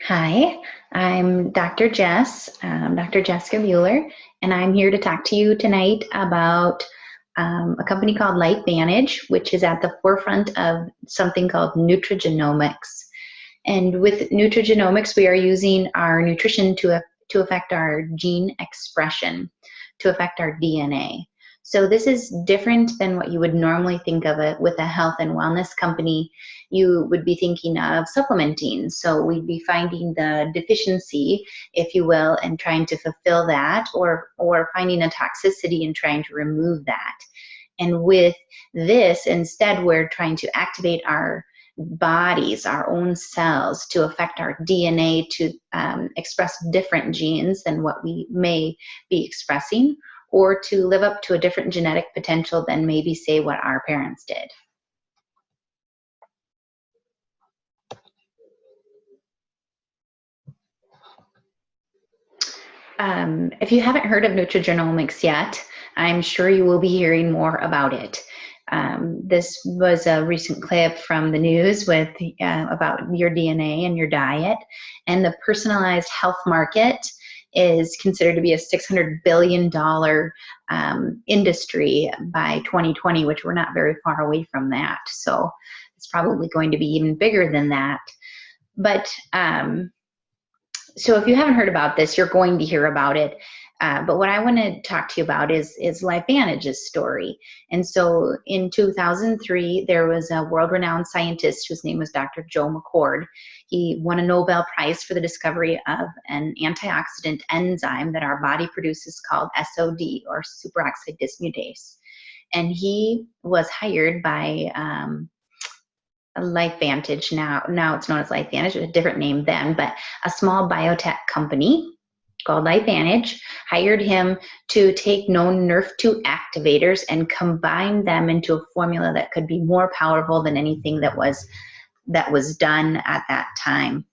Hi, I'm Dr. Jess, Dr. Jessica Mueller, and I'm here to talk to you tonight about a company called LifeVantage, which is at the forefront of something called Nutrigenomics. And with Nutrigenomics, we are using our nutrition to affect our gene expression, to affect our DNA. So this is different than what you would normally think of it with a health and wellness company. You would be thinking of supplementing. So we'd be finding the deficiency, if you will, and trying to fulfill that, or finding a toxicity and trying to remove that. And with this, instead, we're trying to activate our bodies, our own cells, to affect our DNA to express different genes than what we may be expressing, or to live up to a different genetic potential than maybe, say, what our parents did. If you haven't heard of Nutrigenomics yet, I'm sure you will be hearing more about it. This was a recent clip from the news with about your DNA and your diet, and the personalized health market is considered to be a $600 billion industry by 2020, which we're not very far away from that. So it's probably going to be even bigger than that. But so if you haven't heard about this, you're going to hear about it. But what I want to talk to you about is LifeVantage's story. And so in 2003, there was a world-renowned scientist whose name was Dr. Joe McCord. He won a Nobel Prize for the discovery of an antioxidant enzyme that our body produces called SOD, or superoxide dismutase. And he was hired by LifeVantage, now it's known as LifeVantage, a different name then, but a small biotech company called LifeVantage hired him to take known NRF2 activators and combine them into a formula that could be more powerful than anything that was done at that time.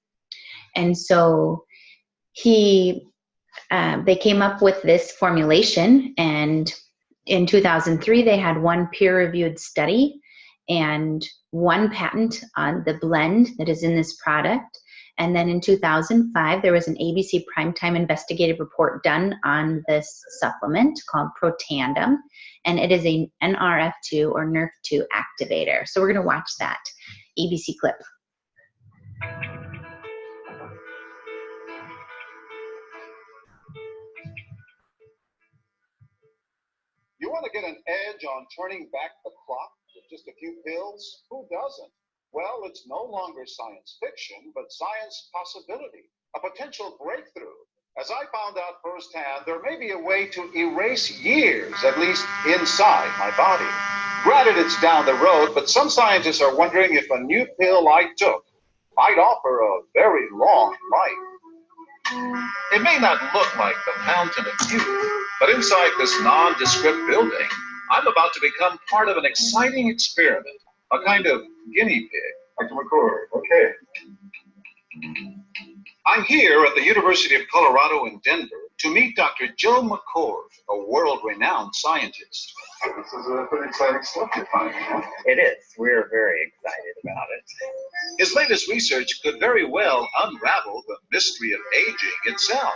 And so they came up with this formulation, and in 2003 they had one peer-reviewed study and one patent on the blend that is in this product. And then in 2005, there was an ABC primetime investigative report done on this supplement called Protandim, and it is an NRF2 or NRF2 activator. So we're going to watch that ABC clip. You want to get an edge on turning back the clock with just a few pills? Who doesn't? Well, it's no longer science fiction, but science possibility, a potential breakthrough. As I found out firsthand, there may be a way to erase years, at least inside my body. Granted, it's down the road, but some scientists are wondering if a new pill I took might offer a very long life. It may not look like the fountain of youth, but inside this nondescript building, I'm about to become part of an exciting experiment, a kind of guinea pig. Dr. McCord, okay. I'm here at the University of Colorado in Denver to meet Dr. Joe McCord, a world-renowned scientist. This is pretty exciting stuff you're finding, huh? It is. We're very excited about it. His latest research could very well unravel the mystery of aging itself.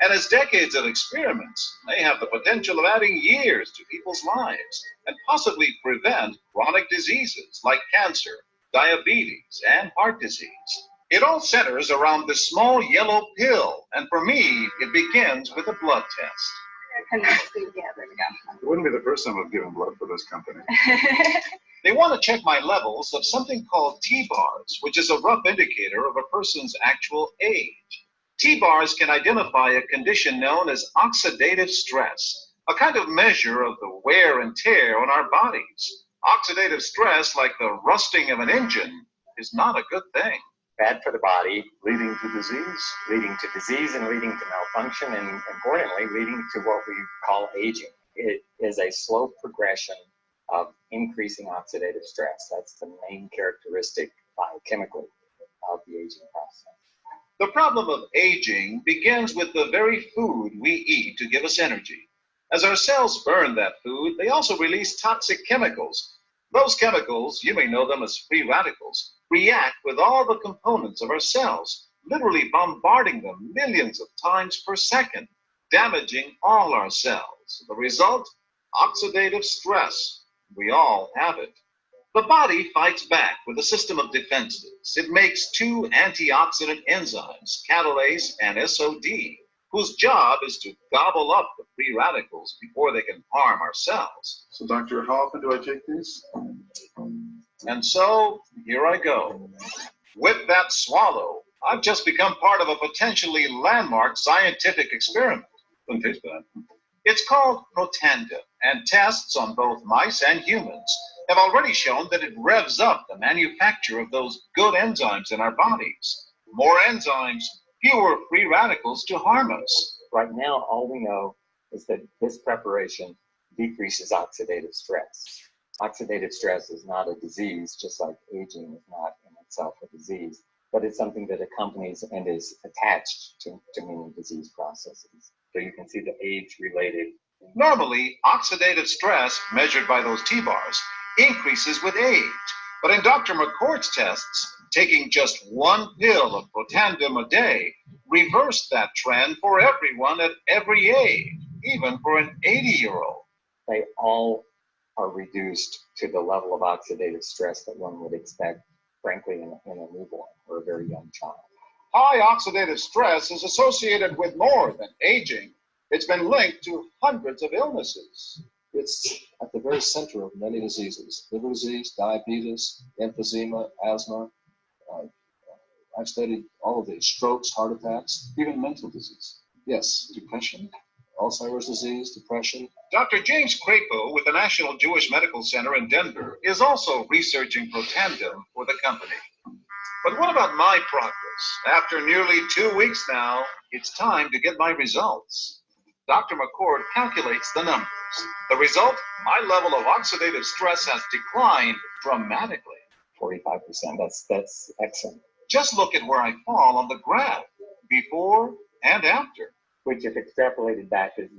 And his decades of experiments may have the potential of adding years to people's lives and possibly prevent chronic diseases like cancer, diabetes, and heart disease. It all centers around this small yellow pill, and for me, it begins with a blood test. There we go. It wouldn't be the first time I've given blood for this company. They want to check my levels of something called T-bars, which is a rough indicator of a person's actual age. T-bars can identify a condition known as oxidative stress, a kind of measure of the wear and tear on our bodies. Oxidative stress, like the rusting of an engine, is not a good thing. Bad for the body, Leading to disease. leading to disease and leading to malfunction, and importantly, leading to what we call aging. It is a slow progression of increasing oxidative stress. That's the main characteristic biochemically of the aging process. The problem of aging begins with the very food we eat to give us energy. As our cells burn that food, they also release toxic chemicals. Those chemicals, you may know them as free radicals, react with all the components of our cells, literally bombarding them millions of times per second, damaging all our cells. The result? Oxidative stress. We all have it. The body fights back with a system of defenses. It makes two antioxidant enzymes, catalase and SOD, whose job is to gobble up the free radicals before they can harm our cells. So, doctor, how often do I take these? And so, here I go. With that swallow, I've just become part of a potentially landmark scientific experiment. Doesn't taste bad. It's called Protandim, and tests on both mice and humans have already shown that it revs up the manufacture of those good enzymes in our bodies. More enzymes, fewer free radicals to harm us. Right now, all we know is that this preparation decreases oxidative stress. Oxidative stress is not a disease, just like aging is not in itself a disease, but it's something that accompanies and is attached to many disease processes. So you can see the age-related. Normally, oxidative stress, measured by those T-bars, increases with age. But in Dr. McCord's tests, taking just one pill of Protandim a day reversed that trend for everyone at every age, even for an 80-year-old. They all are reduced to the level of oxidative stress that one would expect, frankly, in a newborn or a very young child. High oxidative stress is associated with more than aging. It's been linked to hundreds of illnesses. It's at the very center of many diseases: liver disease, diabetes, emphysema, asthma. I've studied all of these: strokes, heart attacks, Even mental disease. yes, Depression. Alzheimer's disease, depression. Dr. James Crapo with the National Jewish Medical Center in Denver is also researching Protandim for the company. But what about my progress? After nearly 2 weeks now, it's time to get my results. Dr. McCord calculates the numbers. The result? My level of oxidative stress has declined dramatically. 45%, that's excellent. Just look at where I fall on the graph, before and after. Which, if extrapolated back, is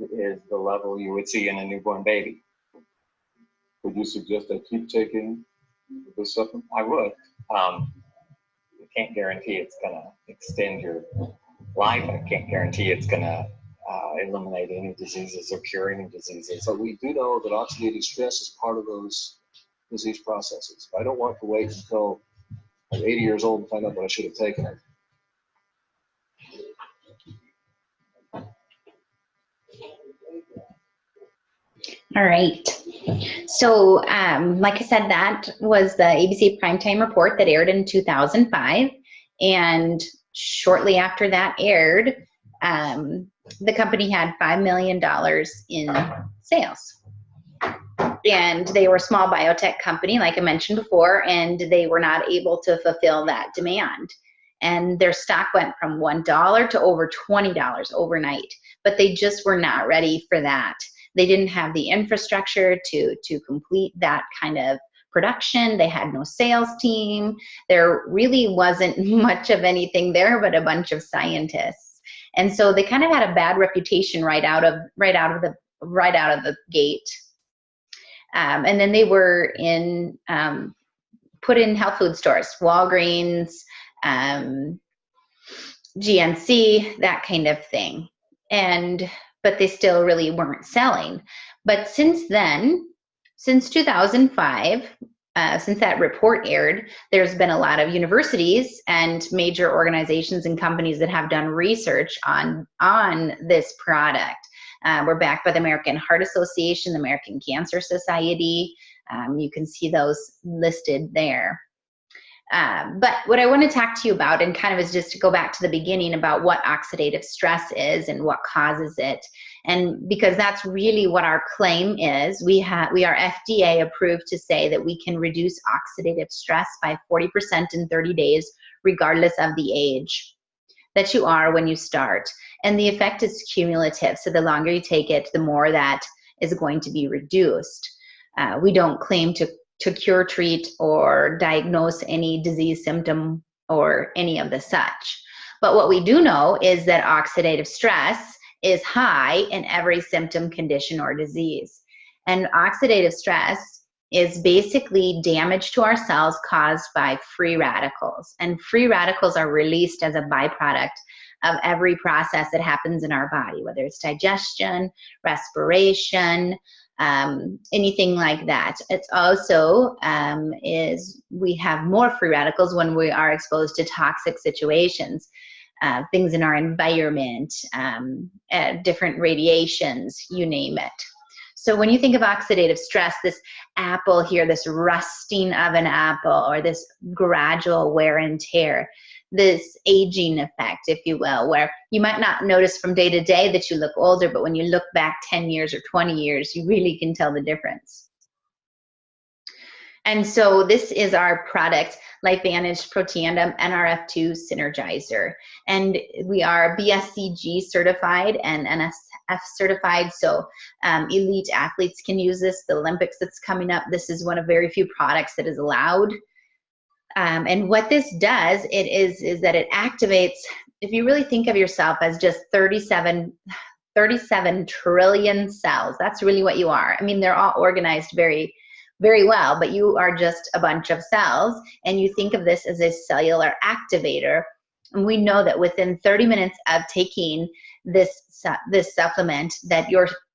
the level you would see in a newborn baby. Would you suggest I keep taking this supplement? I would. You can't guarantee it's going to extend your life. I can't guarantee it's going to eliminate any diseases or cure any diseases. But we do know that oxidative stress is part of those disease processes. I don't want to wait until I'm 80 years old and find out that I should have taken it. All right. So, like I said, that was the ABC Primetime report that aired in 2005. And shortly after that aired, the company had $5 million in sales. And they were a small biotech company, like I mentioned before, and they were not able to fulfill that demand. And their stock went from $1 to over $20 overnight. But they just were not ready for that. They didn't have the infrastructure to complete that kind of production. They had no sales team. There really wasn't much of anything there but a bunch of scientists. And so they kind of had a bad reputation right out of the gate. And then they were put in health food stores, Walgreens, GNC, that kind of thing. But they still really weren't selling. But since then, since 2005, since that report aired, there's been a lot of universities and major organizations and companies that have done research on this product. We're backed by the American Heart Association, the American Cancer Society. You can see those listed there. But what I want to talk to you about, and kind of is just to go back to the beginning about what oxidative stress is and what causes it. And because that's really what our claim is, we are FDA approved to say that we can reduce oxidative stress by 40% in 30 days, regardless of the age that you are when you start. And the effect is cumulative. So the longer you take it, the more that is going to be reduced. We don't claim to cure, treat, or diagnose any disease symptom or any of the such. But what we do know is that oxidative stress is high in every symptom, condition, or disease. And oxidative stress is basically damage to our cells caused by free radicals. And free radicals are released as a byproduct of every process that happens in our body, whether it's digestion, respiration, anything like that. It's also we have more free radicals when we are exposed to toxic situations, things in our environment, different radiations, you name it. So when you think of oxidative stress, this apple here, this rusting of an apple, or this gradual wear and tear, this aging effect, if you will, where you might not notice from day to day that you look older, but when you look back 10 years or 20 years, you really can tell the difference. And so this is our product, banished Protandim NRF2 Synergizer. And we are BSCG certified and NSF certified, so elite athletes can use this. The Olympics that's coming up, this is one of very few products that is allowed. And what this does, is that it activates, if you really think of yourself as just 37 trillion cells, that's really what you are. I mean, they're all organized very, very well, but you are just a bunch of cells, and you think of this as a cellular activator. And we know that within 30 minutes of taking this supplement, that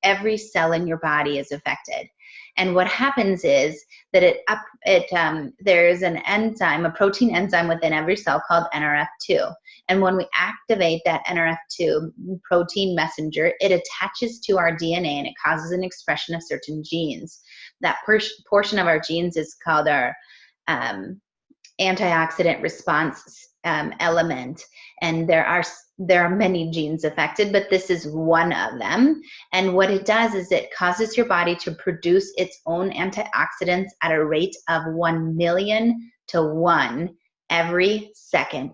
every cell in your body is affected. And what happens is that there's an enzyme, a protein enzyme within every cell called NRF2. And when we activate that NRF2 protein messenger, it attaches to our DNA and it causes an expression of certain genes. That portion of our genes is called our antioxidant response element. And there are many genes affected, but this is one of them. And what it does is it causes your body to produce its own antioxidants at a rate of 1 million to 1 every second.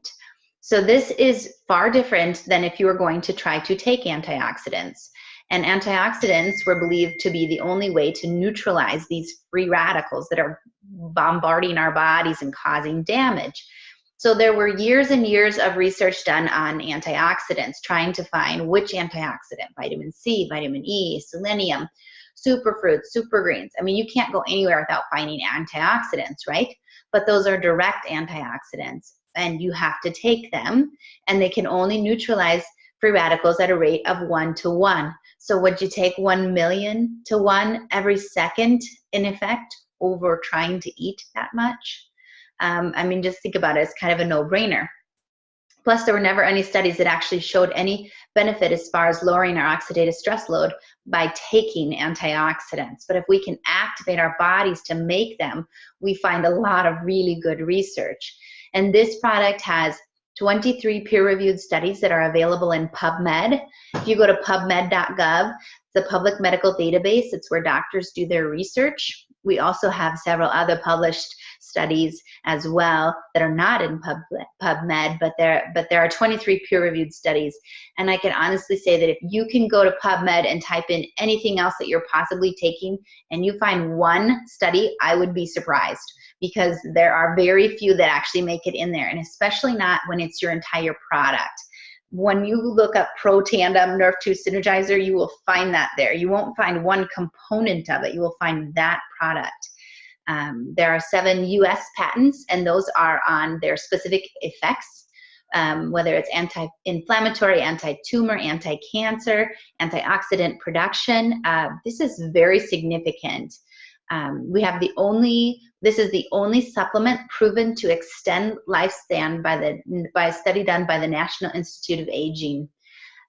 So this is far different than if you were going to try to take antioxidants. And antioxidants were believed to be the only way to neutralize these free radicals that are bombarding our bodies and causing damage. So there were years and years of research done on antioxidants, trying to find which antioxidant, vitamin C, vitamin E, selenium, superfruits, supergreens. I mean, you can't go anywhere without finding antioxidants, right? But those are direct antioxidants, and you have to take them, and they can only neutralize free radicals at a rate of 1 to 1. So would you take 1 million to 1 every second, in effect, over trying to eat that much? I mean, just think about it. It's kind of a no-brainer. Plus, there were never any studies that actually showed any benefit as far as lowering our oxidative stress load by taking antioxidants. But if we can activate our bodies to make them, we find a lot of really good research. And this product has 23 peer-reviewed studies that are available in PubMed. If you go to pubmed.gov, it's a public medical database. It's where doctors do their research. We also have several other published studies as well that are not in PubMed, but there are 23 peer-reviewed studies. And I can honestly say that if you can go to PubMed and type in anything else that you're possibly taking and you find one study, I would be surprised, because there are very few that actually make it in there, and especially not when it's your entire product. When you look up Protandim NRF2 Synergizer, you will find that there. You won't find one component of it. You will find that product. There are 7 US patents, and those are on their specific effects, whether it's anti-inflammatory, anti-tumor, anti-cancer, antioxidant production. This is very significant. This is the only supplement proven to extend lifespan by a study done by the National Institute of Aging.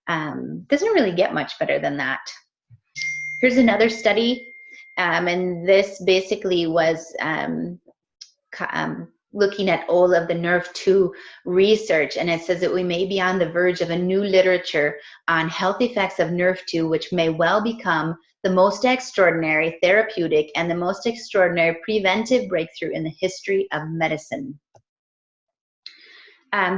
Doesn't really get much better than that. Here's another study, and this basically was looking at all of the NRF2 research, and it says that we may be on the verge of a new literature on health effects of NRF2, which may well become the most extraordinary therapeutic and the most extraordinary preventive breakthrough in the history of medicine.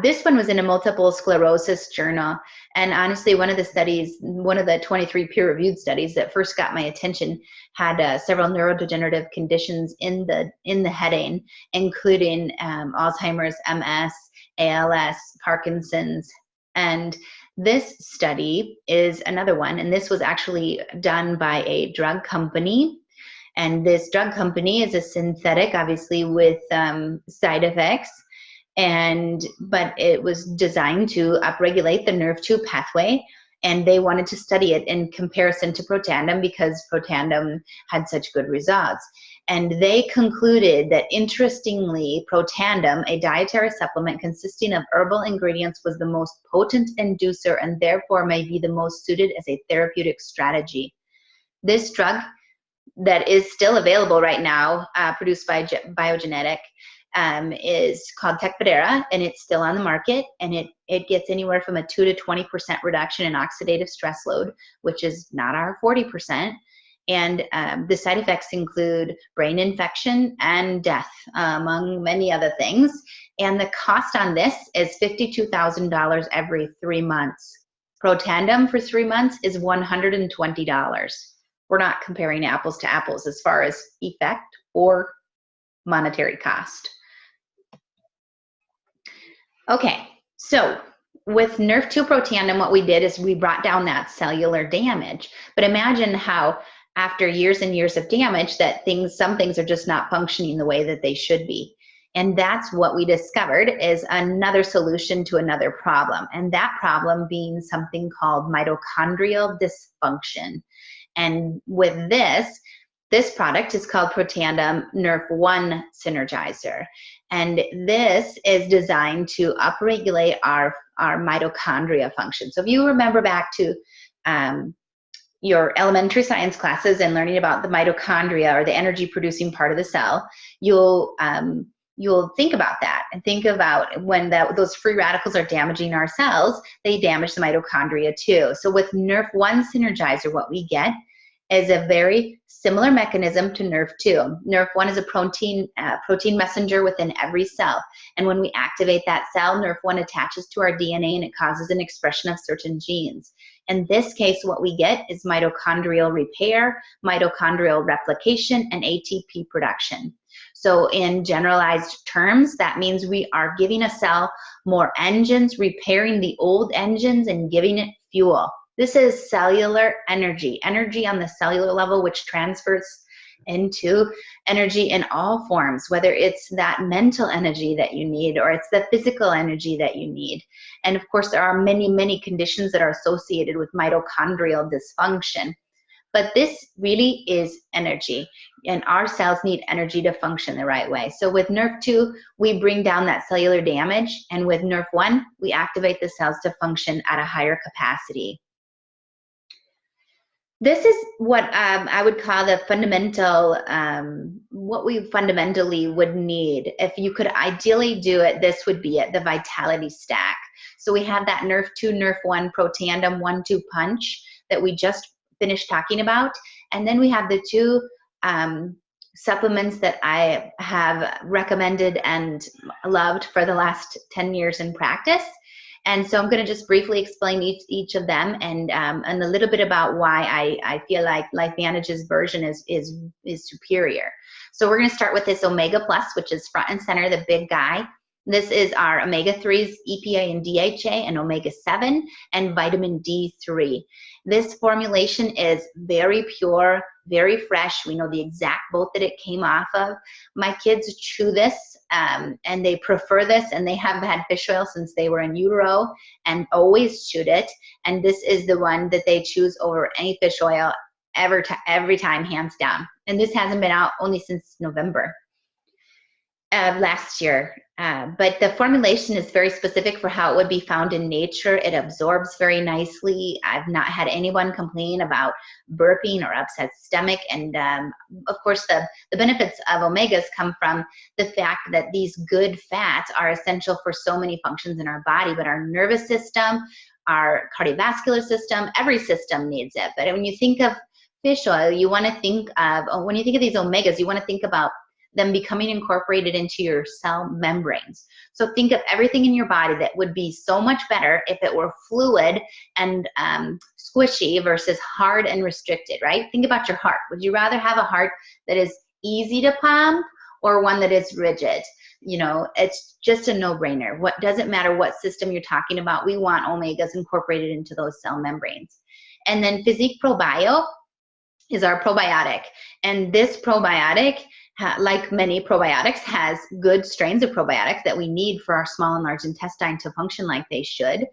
This one was in a multiple sclerosis journal, and honestly, one of the 23 peer-reviewed studies that first got my attention had several neurodegenerative conditions in the heading, including Alzheimer's, MS, ALS, Parkinson's, and this study is another one, and this was actually done by a drug company, And this drug company is a synthetic, obviously with side effects, but it was designed to upregulate the nerve-2 pathway, and they wanted to study it in comparison to Protandim because Protandim had such good results. And they concluded that, interestingly, Protandim, a dietary supplement consisting of herbal ingredients, was the most potent inducer and therefore may be the most suited as a therapeutic strategy. This drug that is still available right now, produced by Biogenetic, is called Tecfidera, and it's still on the market, and it gets anywhere from a 2 to 20% reduction in oxidative stress load, which is not our 40%. And the side effects include brain infection and death, among many other things. And the cost on this is $52,000 every 3 months. Protandim for 3 months is $120. We're not comparing apples to apples as far as effect or monetary cost. Okay, so with Nerve2 Protandim, what we did is we brought down that cellular damage. But imagine how after years and years of damage that some things are just not functioning the way that they should be. And that's what we discovered is another solution to another problem. And that problem being something called mitochondrial dysfunction. And with this product is called Protandim Nerve1 Synergizer. And this is designed to upregulate our mitochondria function. So if you remember back to your elementary science classes and learning about the mitochondria, or the energy producing part of the cell, you'll think about that and think about when those free radicals are damaging our cells, they damage the mitochondria too. So with Nerve1 Synergizer, what we get is a very similar mechanism to Nerve2. Nerve1 is a protein messenger within every cell. And when we activate that cell, Nerve1 attaches to our DNA and it causes an expression of certain genes. In this case, what we get is mitochondrial repair, mitochondrial replication, and ATP production. So in generalized terms, that means we are giving a cell more engines, repairing the old engines and giving it fuel. This is cellular energy on the cellular level, which transfers into energy in all forms, whether it's that mental energy that you need or it's the physical energy that you need. And of course, there are many, many conditions that are associated with mitochondrial dysfunction. But this really is energy, and our cells need energy to function the right way. So with Nerve2, we bring down that cellular damage, and with Nerve1, we activate the cells to function at a higher capacity. This is what I would call the fundamental, what we fundamentally would need. If you could ideally do it, this would be it, the vitality stack. So we have that Nerve2, Nerve1, Protandim 1-2 punch that we just finished talking about. And then we have the two supplements that I have recommended and loved for the last 10 years in practice. And so I'm going to just briefly explain each of them and a little bit about why I feel like LifeVantage's version is superior. So we're going to start with this Omega Plus, which is front and center, the big guy. This is our omega-3s, EPA and DHA, and omega-7, and vitamin D3. This formulation is very pure, very fresh. We know the exact boat that it came off of. My kids chew this, and they prefer this, and they have had fish oil since they were in utero and always chewed it. And this is the one that they choose over any fish oil every time, hands down. And this hasn't been out only since November of last year. But the formulation is very specific for how it would be found in nature. It absorbs very nicely. I've not had anyone complain about burping or upset stomach. And of course, the benefits of omegas come from the fact that these good fats are essential for so many functions in our body, but our nervous system, our cardiovascular system, every system needs it. But when you think of fish oil, you want to think of, when you think of these omegas, you want to think about them becoming incorporated into your cell membranes. So think of everything in your body that would be so much better if it were fluid and squishy versus hard and restricted, right? Think about your heart. Would you rather have a heart that is easy to pump or one that is rigid? You know, it's just a no-brainer. What doesn't matter what system you're talking about, we want omegas incorporated into those cell membranes. And then Physique Pro Bio is our probiotic. And this probiotic, like many probiotics, has good strains of probiotics that we need for our small and large intestine to function like they should.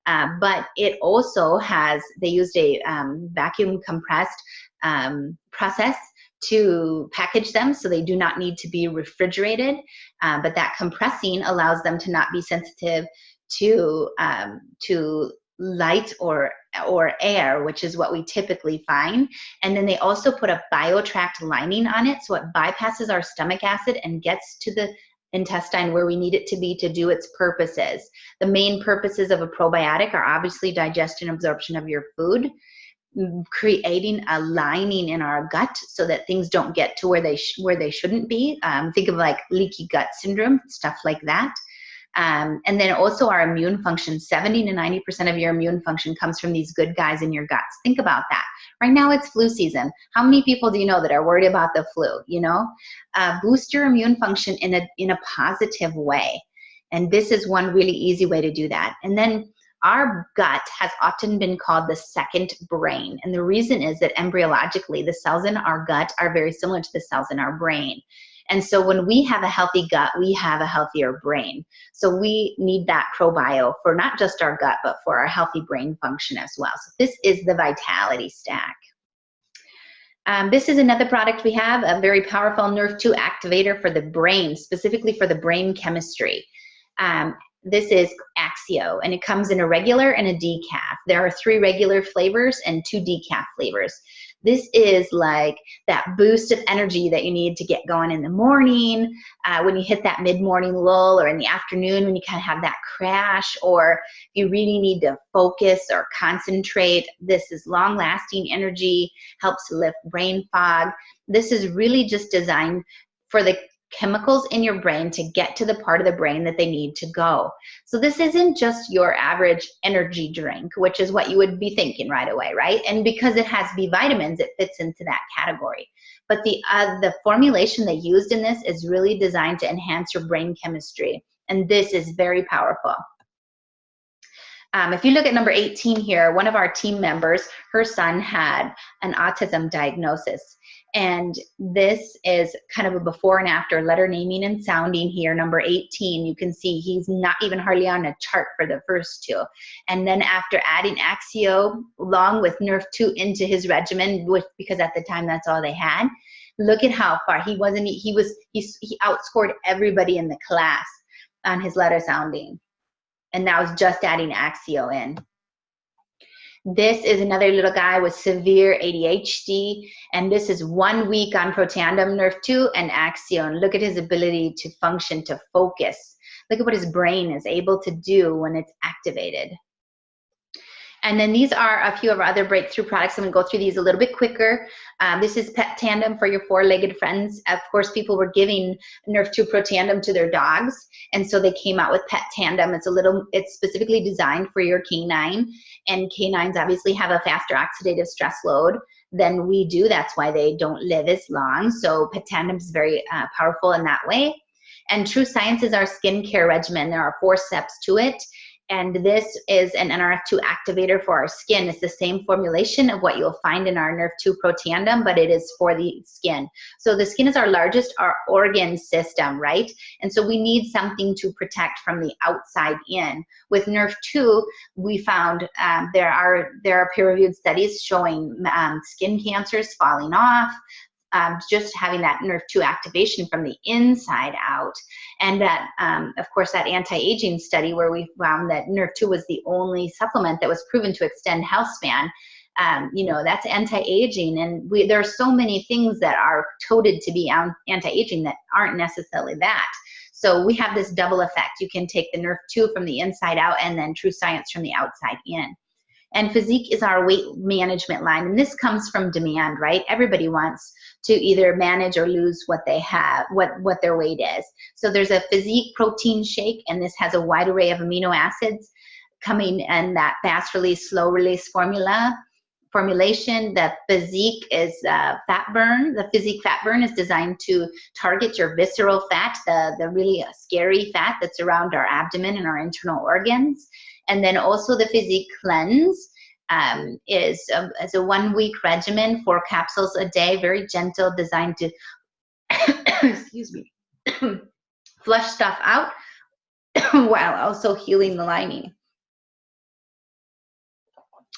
But it also has, they used a vacuum compressed process to package them, so they do not need to be refrigerated. But that compressing allows them to not be sensitive to light or air, which is what we typically find. And then they also put a biotract lining on it, so it bypasses our stomach acid and gets to the intestine where we need it to be to do its purposes. The main purposes of a probiotic are obviously digestion and absorption of your food, creating a lining in our gut so that things don't get to where they shouldn't be. Think of like leaky gut syndrome, stuff like that. And then also our immune function. 70 to 90% of your immune function comes from these good guys in your guts. Think about that. Right now it's flu season. How many people do you know that are worried about the flu? You know, boost your immune function in a positive way. And this is one really easy way to do that. And then our gut has often been called the second brain. And the reason is that embryologically, the cells in our gut are very similar to the cells in our brain. And so when we have a healthy gut, we have a healthier brain. So we need that probio for not just our gut, but for our healthy brain function as well. So this is the Vitality Stack. This is another product we have, a very powerful Nerve2 activator for the brain, specifically for the brain chemistry. This is Axio, and it comes in a regular and a decaf. There are 3 regular flavors and 2 decaf flavors. This is like that boost of energy that you need to get going in the morning, when you hit that mid-morning lull, or in the afternoon when you kind of have that crash, or you really need to focus or concentrate. This is long-lasting energy, helps lift brain fog. This is really just designed for the chemicals in your brain to get to the part of the brain that they need to go. So this isn't just your average energy drink, which is what you would be thinking right away, right? And because it has B vitamins, it fits into that category. But the formulation they used in this is really designed to enhance your brain chemistry. And this is very powerful. If you look at number 18 here, one of our team members, her son had an autism diagnosis. And this is kind of a before and after, letter naming and sounding here. Number 18, you can see he's not even hardly on a chart for the first 2. And then after adding Axio along with Nerve2 into his regimen, because at the time that's all they had, look at how far he outscored everybody in the class on his letter sounding. And that was just adding Axio in. This is another little guy with severe ADHD, and this is 1 week on Protandim, Nerve2, and Axio. And look at his ability to function, to focus. Look at what his brain is able to do when it's activated. And then these are a few of our other breakthrough products. I'm going to go through these a little bit quicker. This is Protandim for your 4-legged friends. Of course, people were giving Nerve2 Protandim to their dogs, and so they came out with Protandim. It's specifically designed for your canine, and canines obviously have a faster oxidative stress load than we do. That's why they don't live as long. So Protandim is very powerful in that way. And True Science is our skincare regimen. There are 4 steps to it. And this is an NRF2 activator for our skin. It's the same formulation of what you'll find in our Nerve2 Protandim, but it is for the skin. So the skin is our largest organ system, right? And so we need something to protect from the outside in. With Nerve2, we found there are peer-reviewed studies showing skin cancers falling off, just having that Nerve2 activation from the inside out. And that, of course, that anti-aging study where we found that Nerve2 was the only supplement that was proven to extend health span. You know, that's anti-aging, and there are so many things that are touted to be anti-aging that aren't necessarily that. So we have this double effect. You can take the Nerve2 from the inside out and then True Science from the outside in. And Physique is our weight management line, and this comes from demand, right? Everybody wants to either manage or lose what they have, what their weight is. So there's a Physique protein shake, and this has a wide array of amino acids coming in that fast release, slow release formulation. The Physique is fat burn. The Physique fat burn is designed to target your visceral fat, the really scary fat that's around our abdomen and our internal organs. And then also the Physique cleanse is a 1 week regimen, 4 capsules a day, very gentle, designed to excuse me, flush stuff out while also healing the lining.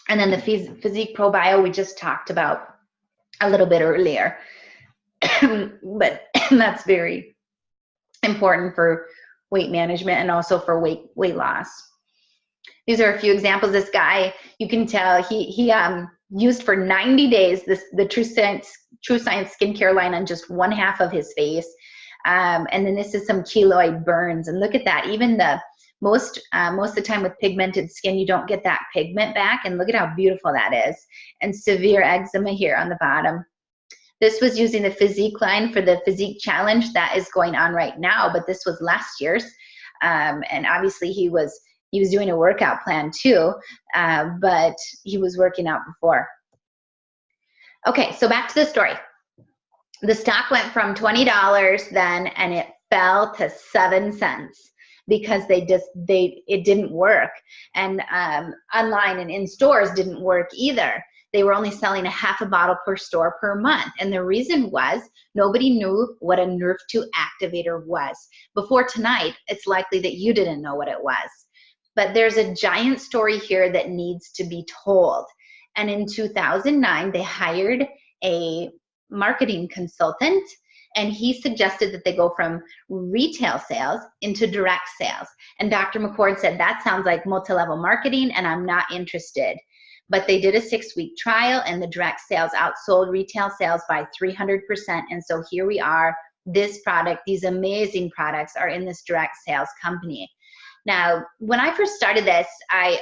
And then the Physique Pro Bio we just talked about a little bit earlier, but that's very important for weight management and also for weight loss. These are a few examples. This guy, you can tell he used for 90 days the True Science skincare line on just 1/2 of his face. And then this is some keloid burns. And look at that. Even the most of the time with pigmented skin, you don't get that pigment back. And look at how beautiful that is. And severe eczema here on the bottom. This was using the Physique line for the Physique Challenge that is going on right now, but this was last year's. And obviously he was doing a workout plan too, but he was working out before. Okay, so back to the story. The stock went from $20 then, and it fell to 7 cents because it didn't work. And online and in stores didn't work either. They were only selling 1/2 bottle per store per month. And the reason was nobody knew what a NRF2 activator was. Before tonight, it's likely that you didn't know what it was. But there's a giant story here that needs to be told. And in 2009, they hired a marketing consultant, and he suggested that they go from retail sales into direct sales. And Dr. McCord said, that sounds like multi-level marketing, and I'm not interested. But they did a 6-week trial, and the direct sales outsold retail sales by 300%. And so here we are. This product, these amazing products are in this direct sales company. Now, when I first started this,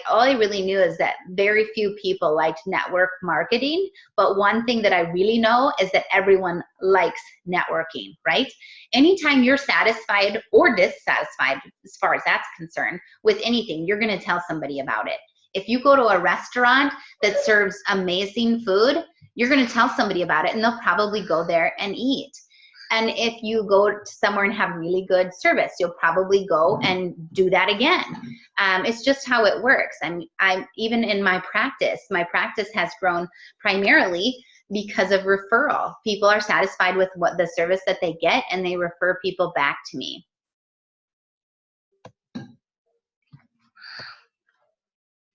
all I really knew is that very few people liked network marketing. But one thing that I really know is that everyone likes networking, right? Anytime you're satisfied or dissatisfied, as far as that's concerned, with anything, you're going to tell somebody about it. If you go to a restaurant that serves amazing food, you're going to tell somebody about it, and they'll probably go there and eat. And if you go to somewhere and have really good service, you'll probably go and do that again. It's just how it works. I'm even in my practice has grown primarily because of referral. People are satisfied with what the service that they get, and they refer people back to me.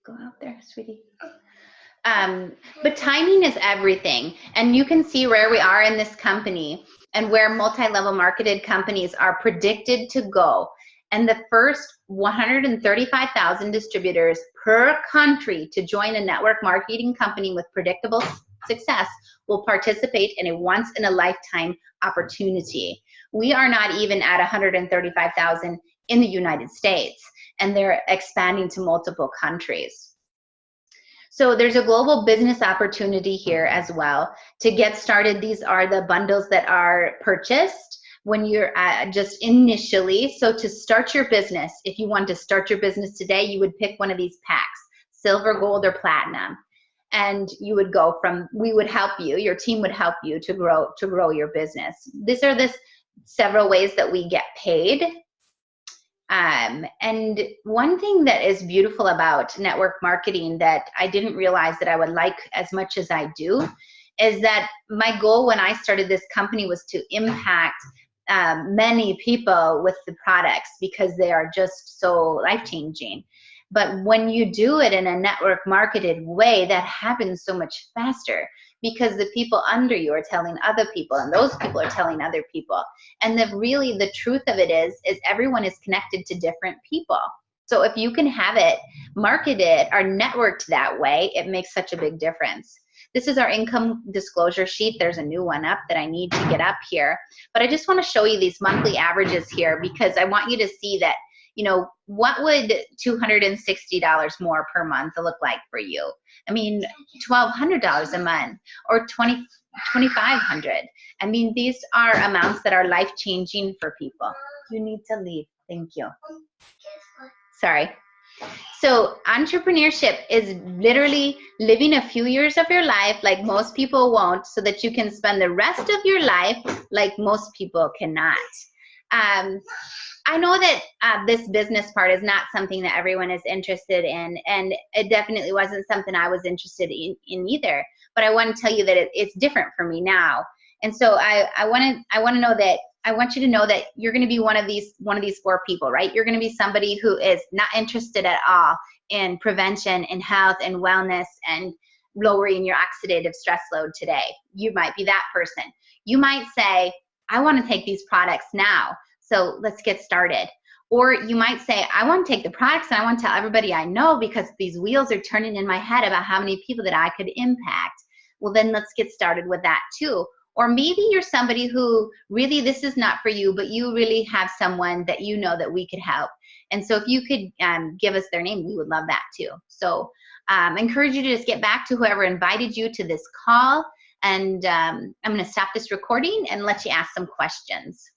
Go out there, sweetie. But timing is everything. And you can see where we are in this company and where multi-level marketed companies are predicted to go. And the first 135,000 distributors per country to join a network marketing company with predictable success will participate in a once-in-a-lifetime opportunity. We are not even at 135,000 in the United States, and they're expanding to multiple countries. So there's a global business opportunity here as well. To get started, these are the bundles that are purchased when you're just initially. So to start your business, if you want to start your business today, you would pick one of these packs, silver, gold, or platinum. And you would go from, we would help you, your team would help you to grow your business. These are the several ways that we get paid. And one thing that is beautiful about network marketing that I didn't realize that I would like as much as I do is that my goal when I started this company was to impact many people with the products because they are just so life-changing. But when you do it in a network marketed way, that happens so much faster because the people under you are telling other people, and those people are telling other people. And really the truth of it is everyone is connected to different people. So if you can have it marketed or networked that way, it makes such a big difference. This is our income disclosure sheet. There's a new one up that I need to get up here. But I just want to show you these monthly averages here because I want you to see that, you know, what would $260 more per month look like for you? I mean, $1,200 a month or $2,500. I mean, these are amounts that are life-changing for people. You need to leave. Thank you. Sorry. So entrepreneurship is literally living a few years of your life like most people won't so that you can spend the rest of your life like most people cannot. I know that this business part is not something that everyone is interested in, and it definitely wasn't something I was interested in either. But I want to tell you that it's different for me now, and so I want to know that I want you to know that you're going to be one of these 4 people, right? You're going to be somebody who is not interested at all in prevention and health and wellness and lowering your oxidative stress load today. You might be that person. You might say, I want to take these products now, so let's get started. Or you might say, I want to take the products and I want to tell everybody I know because these wheels are turning in my head about how many people that I could impact. Well, then let's get started with that too. Or maybe you're somebody who really this is not for you, but you really have someone that you know that we could help. And so if you could give us their name, we would love that too. So I encourage you to just get back to whoever invited you to this call. And I'm going to stop this recording and let you ask some questions.